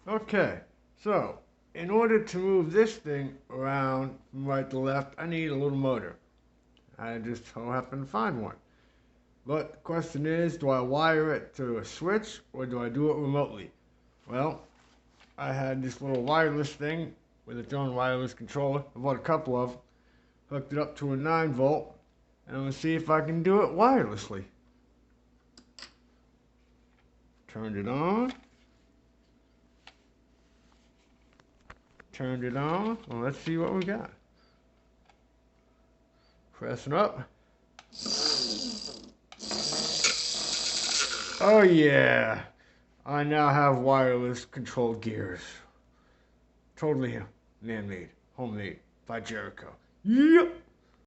Okay, so in order to move this thing around from right to left, I need a little motor. I just so happen to find one. But the question is, do I wire it to a switch or do I do it remotely? Well, I had this little wireless thing with its own wireless controller. I bought a couple of, hooked it up to a 9 volt, and I'm gonna see if I can do it wirelessly. Turned it on, turned it on. Well, let's see what we got. Pressing up. Oh yeah, I now have wireless control gears. Totally man-made, homemade by Jericho. Yep.